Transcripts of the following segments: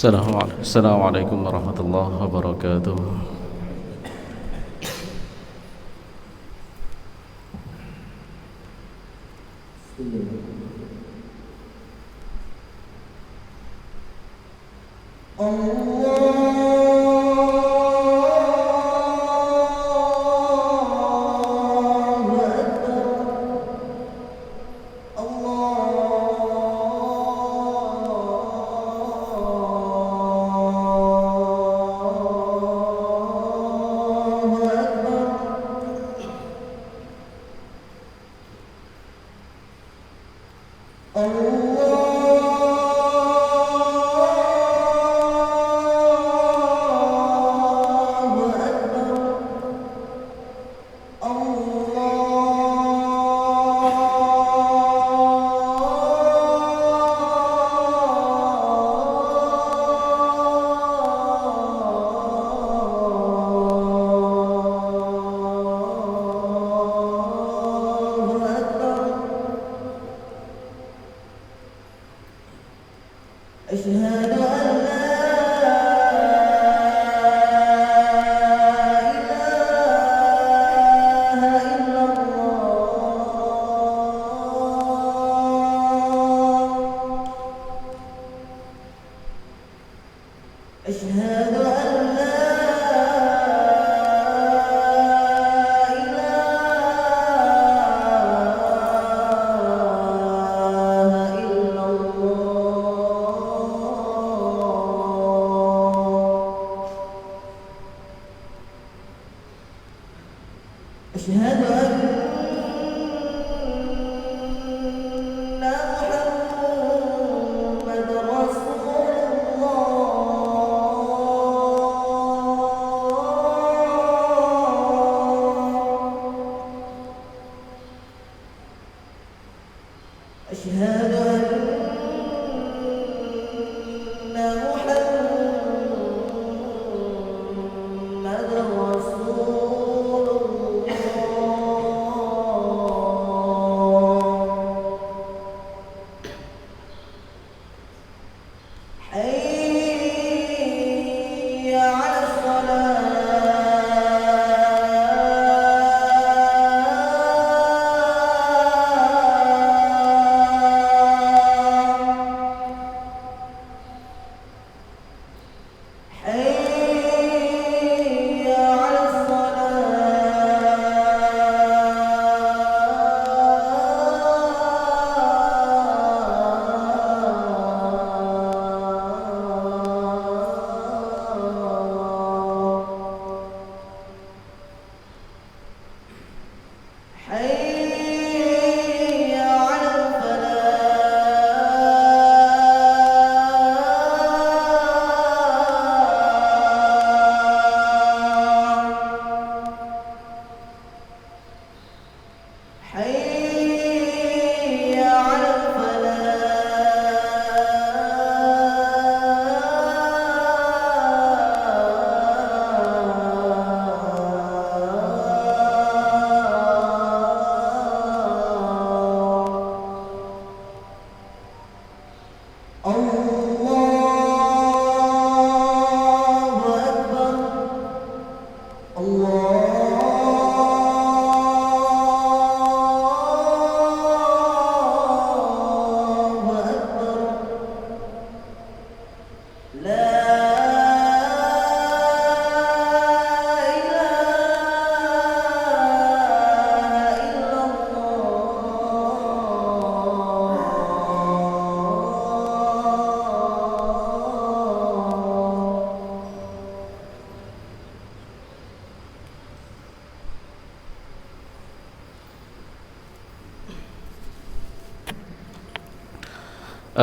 Assalamualaikum warahmatullahi wabarakatuh.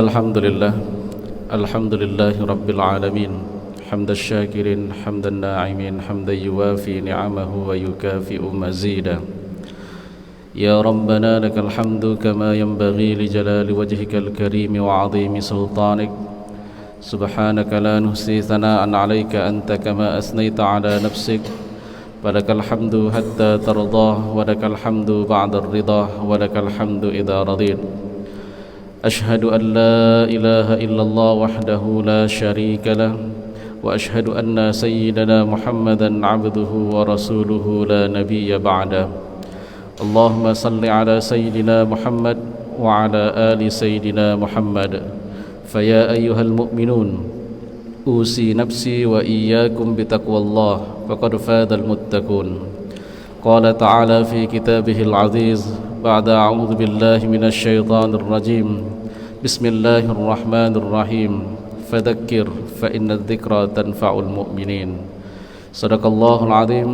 Alhamdulillah, alhamdulillahi rabbil alamin, hamdan syakirin, hamdan na'imin, hamdan yuwafi ni'amahu wa yukafi'u mazida. Ya Rabbana lakal hamdu kama yanbaghi li jalali wajhikal karim wa 'azimi sultanik. Subhanaka la nuhsi thana'an 'alaika anta kama asnaita 'ala nafsik. Walakal hamdu hatta tardah, walakal hamdu ba'da ar-ridah, walakal hamdu idza radit. أشهد أن لا إله إلا الله وحده لا شريك له وأشهد أن سيدنا محمدا عبده ورسوله لا نبي بعده اللهم صل على سيدنا محمد وعلى آل سيدنا محمد فيا أيها المؤمنون أوصي نفسي وإياكم بتقوى الله فقد فاز المتقون قال تعالى في كتابه العزيز بعد أعوذ بالله من الشيطان الرجيم بسم الله الرحمن الرحيم فذكر فإن الذكرى تنفع المؤمنين صدق الله العظيم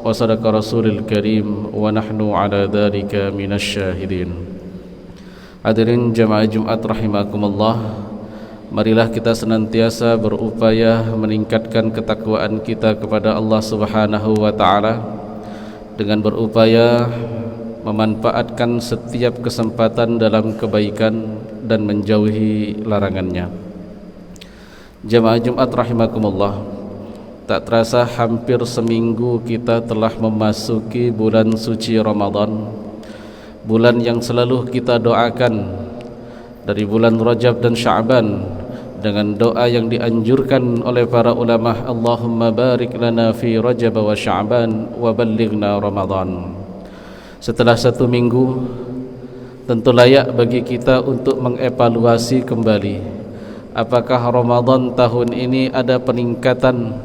وصدق رسول الكريم ونحن على ذلك من الشاهدين. Hadirin jamaah Jumat rahimakumullah, marilah kita senantiasa berupaya meningkatkan ketakwaan kita kepada Allah Subhanahu wa taala dengan berupaya memanfaatkan setiap kesempatan dalam kebaikan dan menjauhi larangannya. Jamaah Jumat rahimakumullah, tak terasa hampir seminggu kita telah memasuki bulan suci Ramadan, bulan yang selalu kita doakan dari bulan Rajab dan Sya'ban dengan doa yang dianjurkan oleh para ulama, Allahumma barik lana fi Rajab wa Sya'ban wa ballighna Ramadan. Setelah satu minggu, tentu layak bagi kita untuk mengevaluasi kembali apakah Ramadan tahun ini ada peningkatan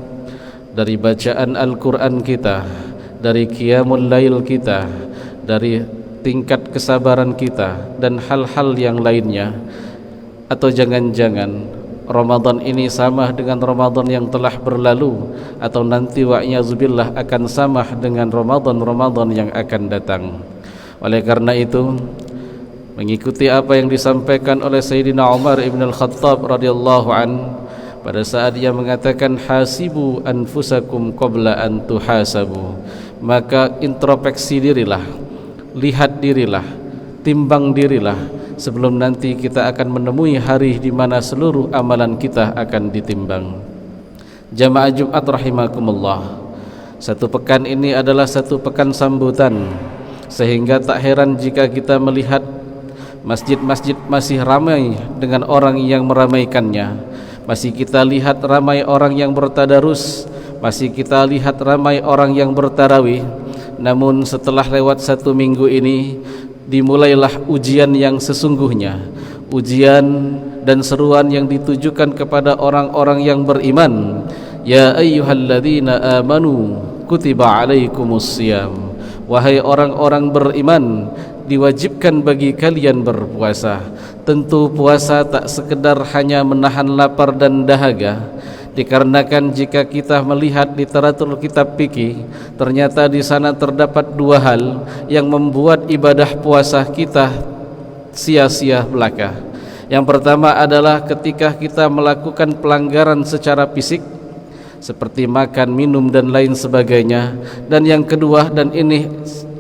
dari bacaan Al-Quran kita, dari qiyamul lail kita, dari tingkat kesabaran kita dan hal-hal yang lainnya, atau jangan-jangan Ramadan ini sama dengan Ramadan yang telah berlalu, atau nanti wa'iyadzubillah akan sama dengan Ramadan yang akan datang. Oleh karena itu, mengikuti apa yang disampaikan oleh Sayyidina Umar ibn al-Khattab radhiyallahu an pada saat dia mengatakan hasibu anfusakum qabla an tuhasabu, maka introspeksi dirilah, lihat dirilah, timbang dirilah sebelum nanti kita akan menemui hari di mana seluruh amalan kita akan ditimbang. Jamaah Jumat rahimakumullah, satu pekan ini adalah satu pekan sambutan, sehingga tak heran jika kita melihat masjid-masjid masih ramai dengan orang yang meramaikannya, masih kita lihat ramai orang yang bertadarus, masih kita lihat ramai orang yang bertarawih. Namun setelah lewat satu minggu ini, dimulailah ujian yang sesungguhnya, ujian dan seruan yang ditujukan kepada orang-orang yang beriman. Ya ayyuhalladzina amanu kutiba alaikumus siyam, wahai orang-orang beriman, diwajibkan bagi kalian berpuasa. Tentu puasa tak sekedar hanya menahan lapar dan dahaga, dikarenakan jika kita melihat literatur kitab fikih, ternyata di sana terdapat dua hal yang membuat ibadah puasa kita sia-sia belaka. Yang pertama adalah ketika kita melakukan pelanggaran secara fisik seperti makan, minum dan lain sebagainya. Dan yang kedua, dan ini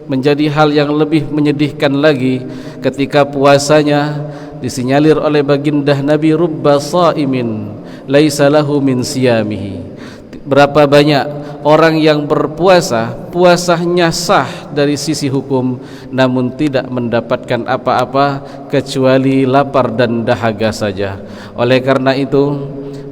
menjadi hal yang lebih menyedihkan lagi, ketika puasanya disinyalir oleh baginda Nabi, rubba shaimin laisa lahu min siyamihi. Berapa banyak orang yang berpuasa, puasanya sah dari sisi hukum, namun tidak mendapatkan apa-apa kecuali lapar dan dahaga saja. Oleh karena itu,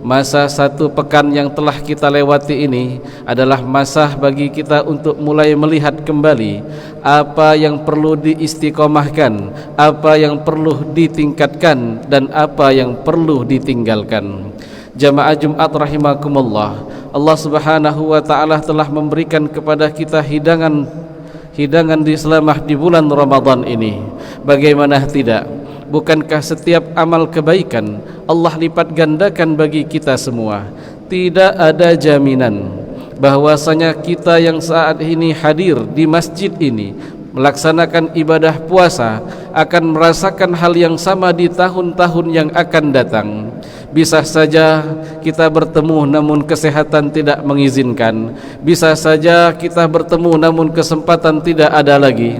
masa satu pekan yang telah kita lewati ini adalah masa bagi kita untuk mulai melihat kembali apa yang perlu diistiqomahkan, apa yang perlu ditingkatkan, dan apa yang perlu ditinggalkan. Jamaah Jumat rahimakumullah, Allah Subhanahu wa taala telah memberikan kepada kita hidangan di selama di bulan Ramadan ini. Bagaimana tidak? Bukankah setiap amal kebaikan Allah lipat gandakan bagi kita semua? Tidak ada jaminan bahwasanya kita yang saat ini hadir di masjid ini melaksanakan ibadah puasa akan merasakan hal yang sama di tahun-tahun yang akan datang. Bisa saja kita bertemu namun kesehatan tidak mengizinkan. Bisa saja kita bertemu namun kesempatan tidak ada lagi.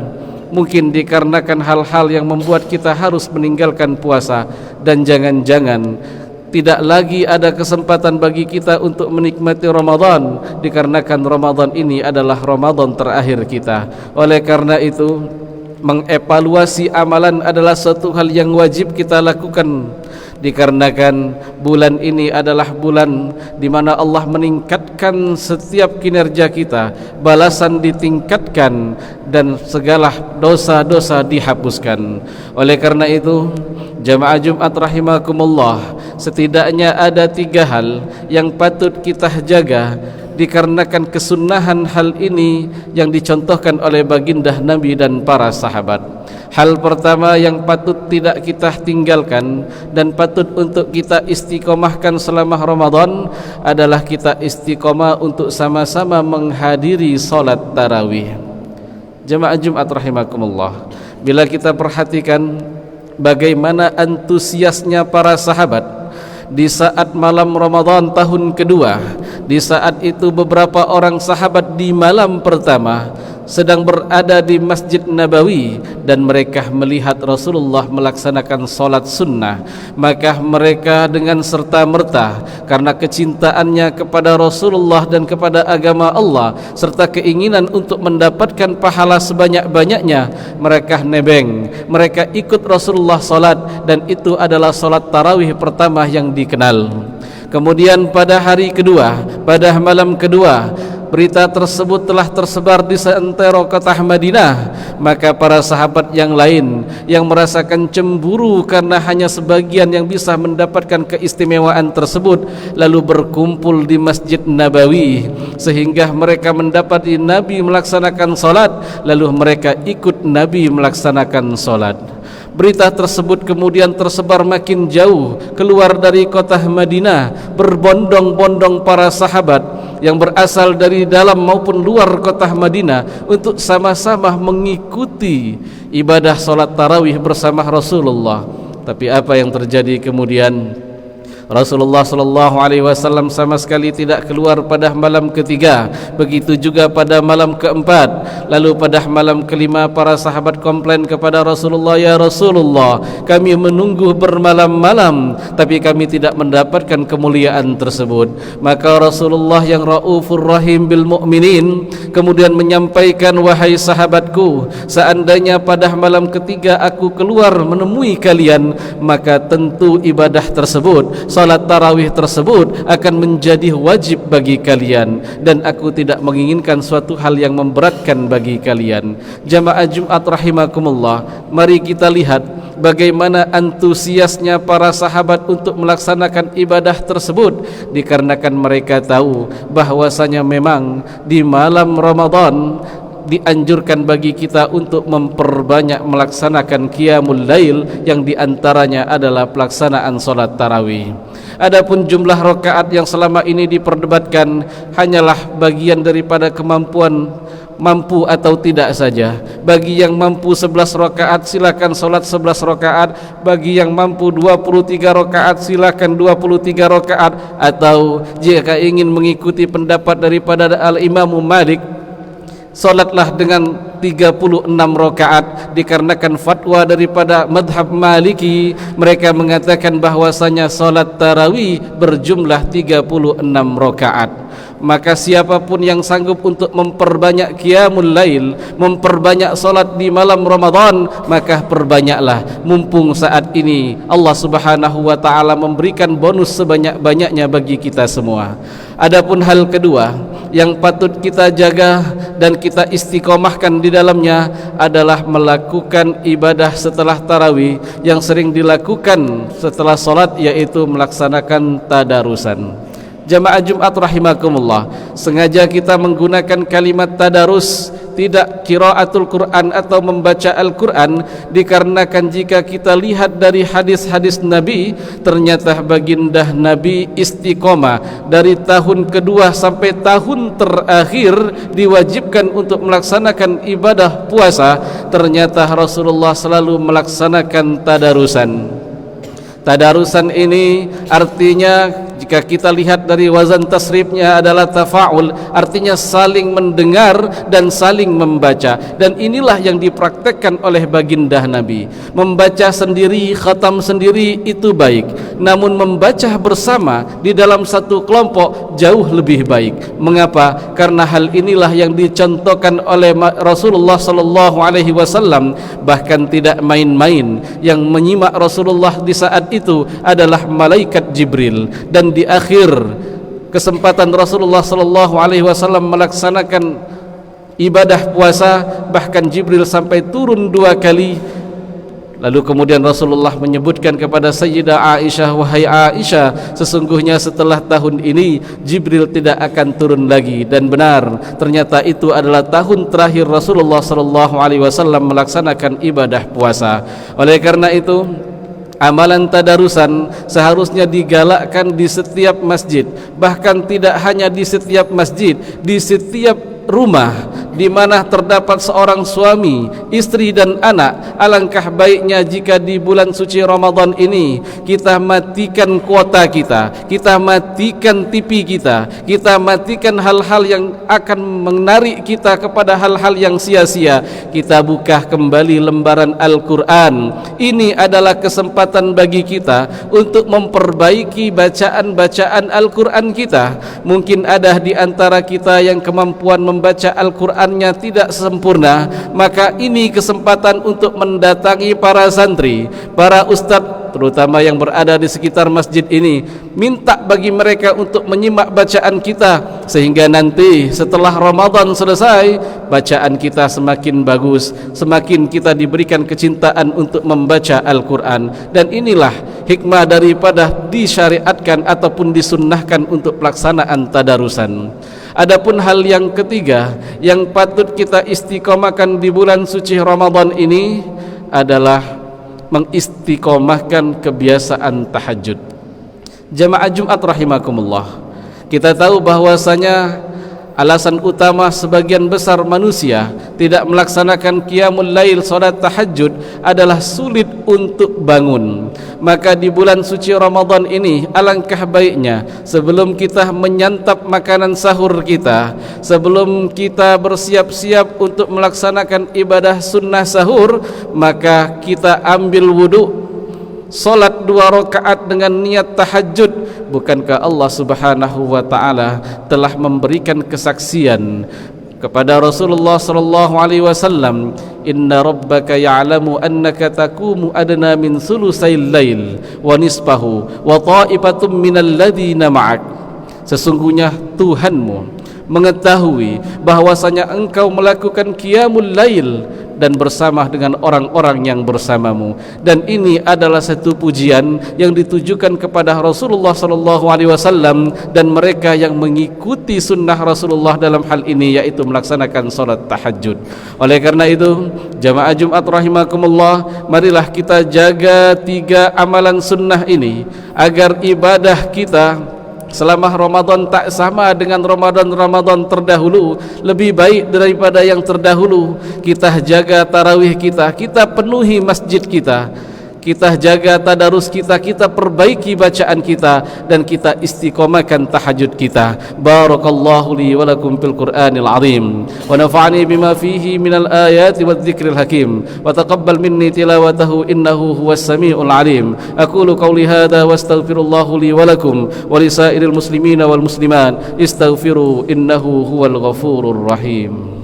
Mungkin dikarenakan hal-hal yang membuat kita harus meninggalkan puasa, dan jangan-jangan tidak lagi ada kesempatan bagi kita untuk menikmati Ramadan, dikarenakan Ramadan ini adalah Ramadan terakhir kita. Oleh karena itu, mengevaluasi amalan adalah suatu hal yang wajib kita lakukan, dikarenakan bulan ini adalah bulan di mana Allah meningkatkan setiap kinerja kita, balasan ditingkatkan dan segala dosa-dosa dihapuskan. Oleh karena itu, jamaah Jumat rahimakumullah, setidaknya ada 3 hal yang patut kita jaga, dikarenakan kesunahan hal ini yang dicontohkan oleh baginda Nabi dan para sahabat. Hal pertama yang patut tidak kita tinggalkan dan patut untuk kita istiqomahkan selama Ramadan adalah kita istiqomah untuk sama-sama menghadiri solat tarawih. Jamaah Jumat rahimakumullah, bila kita perhatikan bagaimana antusiasnya para sahabat di saat malam Ramadan tahun kedua, di saat itu beberapa orang sahabat di malam pertama sedang berada di Masjid Nabawi dan mereka melihat Rasulullah melaksanakan solat sunnah, maka mereka dengan serta-merta karena kecintaannya kepada Rasulullah dan kepada agama Allah serta keinginan untuk mendapatkan pahala sebanyak-banyaknya, mereka nebeng, mereka ikut Rasulullah solat, dan itu adalah solat tarawih pertama yang dikenal. Kemudian pada hari kedua, pada malam kedua, berita tersebut telah tersebar di seantero kota Madinah, maka para sahabat yang lain yang merasakan cemburu karena hanya sebagian yang bisa mendapatkan keistimewaan tersebut lalu berkumpul di Masjid Nabawi sehingga mereka mendapati Nabi melaksanakan solat, lalu mereka ikut Nabi melaksanakan solat. Berita tersebut kemudian tersebar makin jauh keluar dari kota Madinah, berbondong-bondong para sahabat yang berasal dari dalam maupun luar kota Madinah untuk sama-sama mengikuti ibadah solat tarawih bersama Rasulullah. Tapi apa yang terjadi kemudian? Rasulullah SAW sama sekali tidak keluar pada malam ketiga, begitu juga pada malam keempat. Lalu pada malam kelima para sahabat komplain kepada Rasulullah, "Ya Rasulullah, kami menunggu bermalam-malam tapi kami tidak mendapatkan kemuliaan tersebut." Maka Rasulullah yang Raufur Rahim bil Mu'minin kemudian menyampaikan, "Wahai sahabatku, seandainya pada malam ketiga aku keluar menemui kalian, maka tentu ibadah tersebut, salat tarawih tersebut akan menjadi wajib bagi kalian, dan aku tidak menginginkan suatu hal yang memberatkan bagi kalian." Jamaah Jumat rahimakumullah, mari kita lihat bagaimana antusiasnya para sahabat untuk melaksanakan ibadah tersebut, dikarenakan mereka tahu bahwasanya memang di malam Ramadan dianjurkan bagi kita untuk memperbanyak melaksanakan qiyamul lail, yang diantaranya adalah pelaksanaan solat tarawih. Adapun jumlah rakaat yang selama ini diperdebatkan hanyalah bagian daripada kemampuan, mampu atau tidak saja. Bagi yang mampu 11 rakaat silakan solat 11 rakaat, bagi yang mampu 23 rakaat silakan 23 rakaat, atau jika ingin mengikuti pendapat daripada Al-Imam Malik, solatlah dengan 36 rakaat, dikarenakan fatwa daripada madhab Maliki, mereka mengatakan bahwasanya solat tarawih berjumlah 36 rakaat. Maka siapapun yang sanggup untuk memperbanyak qiyamul lail, memperbanyak solat di malam Ramadan, maka perbanyaklah, mumpung saat ini Allah Subhanahu wa ta'ala memberikan bonus sebanyak-banyaknya bagi kita semua. Adapun hal kedua yang patut kita jaga dan kita istiqomahkan di dalamnya adalah melakukan ibadah setelah tarawih yang sering dilakukan setelah solat, yaitu melaksanakan tadarusan. Jamaah Jumat rahimakumullah, sengaja kita menggunakan kalimat tadarus, tidak qiraatul Quran atau membaca Al-Quran, dikarenakan jika kita lihat dari hadis-hadis Nabi, ternyata baginda Nabi istiqomah dari tahun kedua sampai tahun terakhir diwajibkan untuk melaksanakan ibadah puasa. Ternyata Rasulullah selalu melaksanakan tadarusan. Tadarusan ini artinya jika kita lihat dari wazan tasrifnya adalah tafa'ul, artinya saling mendengar dan saling membaca. Dan inilah yang dipraktekkan oleh baginda Nabi. Membaca sendiri, khatam sendiri itu baik, namun membaca bersama di dalam satu kelompok jauh lebih baik. Mengapa? Karena hal inilah yang dicontohkan oleh Rasulullah sallallahu alaihi wasallam. Bahkan tidak main-main, yang menyimak Rasulullah di saat itu adalah malaikat Jibril. Dan di akhir kesempatan Rasulullah sallallahu alaihi wasallam melaksanakan ibadah puasa, bahkan Jibril sampai turun 2 kali. Lalu kemudian Rasulullah menyebutkan kepada Sayyidah Aisyah, wahai Aisyah, sesungguhnya setelah tahun ini Jibril tidak akan turun lagi. Dan benar, ternyata itu adalah tahun terakhir Rasulullah sallallahu alaihi wasallam melaksanakan ibadah puasa. Oleh karena itu, amalan tadarusan seharusnya digalakkan di setiap masjid. Bahkan tidak hanya di setiap masjid, di setiap rumah di mana terdapat seorang suami, istri dan anak. Alangkah baiknya jika di bulan suci Ramadan ini kita matikan kuota kita, kita matikan TV kita, kita matikan hal-hal yang akan menarik kita kepada hal-hal yang sia-sia. Kita buka kembali lembaran Al-Quran. Ini adalah kesempatan bagi kita untuk memperbaiki bacaan-bacaan Al-Quran kita. Mungkin ada di antara kita yang kemampuan membaca Al-Qur'annya tidak sempurna, maka ini kesempatan untuk mendatangi para santri, para ustadz terutama yang berada di sekitar masjid ini, minta bagi mereka untuk menyimak bacaan kita, sehingga nanti setelah Ramadan selesai bacaan kita semakin bagus, semakin kita diberikan kecintaan untuk membaca Al-Quran. Dan inilah hikmah daripada disyariatkan ataupun disunnahkan untuk pelaksanaan tadarusan. Adapun hal yang ketiga yang patut kita istiqomahkan di bulan suci Ramadan ini adalah mengistiqomahkan kebiasaan tahajud. Jamaah Jumat rahimakumullah, kita tahu bahwasanya alasan utama sebagian besar manusia tidak melaksanakan qiyamul lail, salat tahajud, adalah sulit untuk bangun. Maka di bulan suci Ramadan ini alangkah baiknya sebelum kita menyantap makanan sahur kita, sebelum kita bersiap-siap untuk melaksanakan ibadah sunnah sahur, maka kita ambil wudu, solat 2 rakaat dengan niat tahajud. Bukankah Allah subhanahu wa ta'ala telah memberikan kesaksian kepada Rasulullah sallallahu alaihi wasallam, inna rabbaka ya'lamu annaka taqumu adna min thulutsayil lail wa nisfahu wa ta'ifatum minal ladzina ma'ak. Sesungguhnya Tuhanmu mengetahui bahwasanya engkau melakukan qiyamul lail dan bersama dengan orang-orang yang bersamamu. Dan ini adalah satu pujian yang ditujukan kepada Rasulullah sallallahu alaihi wasallam dan mereka yang mengikuti sunnah Rasulullah dalam hal ini, yaitu melaksanakan salat tahajud. Oleh karena itu, jamaah Jumat rahimakumullah, marilah kita jaga 3 amalan sunnah ini agar ibadah kita selama Ramadan tak sama dengan Ramadan terdahulu, lebih baik daripada yang terdahulu. Kita jaga tarawih kita, kita penuhi masjid kita, kita jaga tadarus kita, kita perbaiki bacaan kita, dan kita istiqomahkan tahajud kita. Barakallahu li wa lakum fil Qur'anil azim wa nafa'ani bima fihi minal ayati wadh-dhikril hakim wa taqabbal minni tilawatahu innahu huwas samiul alim. Aqulu qawli hadha wa astaghfirullahu li wa lakum wa lisairil muslimina wal muslimat istaghfiru innahu huwal ghafurur rahim.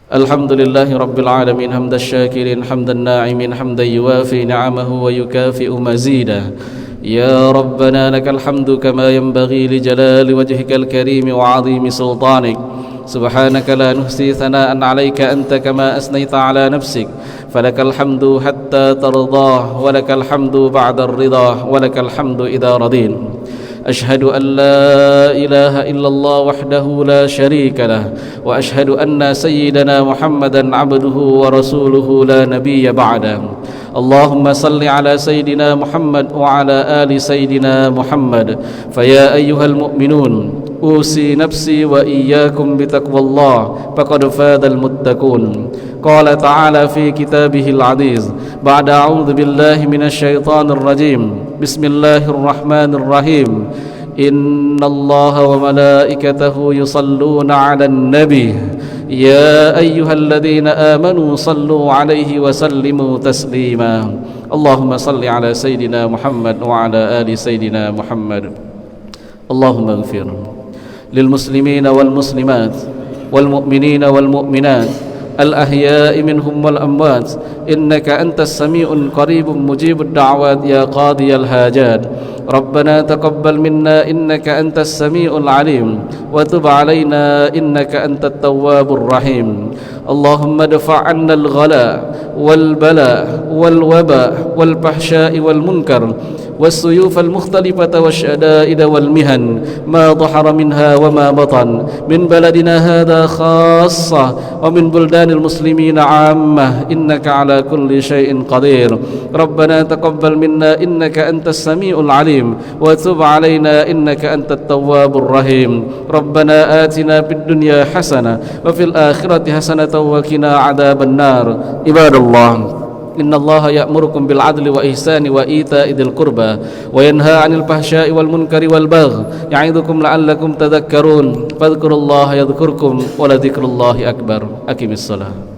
Alhamdulillahi Rabbil Alamin, hamdan syakirin, hamdan na'imin, hamdan yuwafi ni'amahu wa yukafi'u mazidah. Ya Rabbana lakal hamdu kama yanbaghi li jalali wajhikal karim wa 'azimi sultanik. Subhanaka la nuhsi thana'an 'alaika anta kama asnaita 'ala nafsik. Falakal hamdu hatta tardah wa lakal hamdu ba'da ar-ridha wa lakal hamdu idza radin. أشهد أن لا إله إلا الله وحده لا شريك له وأشهد أن سيدنا محمدا عبده ورسوله لا نبي بعده اللهم صل على سيدنا محمد وعلى آل سيدنا محمد. فيا أيها المؤمنون أوصي نفسي وإياكم بتقوى الله فقد فاز المتقون. قال تعالى في كتابه العزيز بعد أعوذ بالله من الشيطان الرجيم بسم الله الرحمن الرحيم إن الله وملائكته يصلون على النبي يا أيها الذين آمنوا صلوا عليه وسلموا تسليما. اللهم صل على سيدنا محمد وعلى آل سيدنا محمد. اللهم اغفر للمسلمين والمسلمات والمؤمنين والمؤمنات الأحياء منهم والأموات إنك أنت السميع القريب مجيب الدعوات يا قاضي الحاجات. ربنا تقبل منا إنك أنت السميع العليم وتب علينا إنك أنت التواب الرحيم. اللهم ادفع عنا الغلاء والبلاء والوباء والفحشاء والمنكر والسيوف المختلفة والشدائد والمهن ما ظهر منها وما بطن من بلدنا هذا خاصة ومن بلدان المسلمين عامة إنك على كل شيء قدير. ربنا تقبل منا إنك أنت السميع العليم وتب علينا إنك أنت التواب الرحيم. ربنا آتنا في الدنيا حسنة وفي الآخرة حسنة وقنا عذاب النار. عباد الله إن الله يأمركم بالعدل وإحسان وإيتاء ذي القربى وينهى عن الفحشاء والمنكر والبغي يعظكم لعلكم تذكرون. فاذكروا الله يذكركم ولذكر الله أكبر. أقم الصلاة.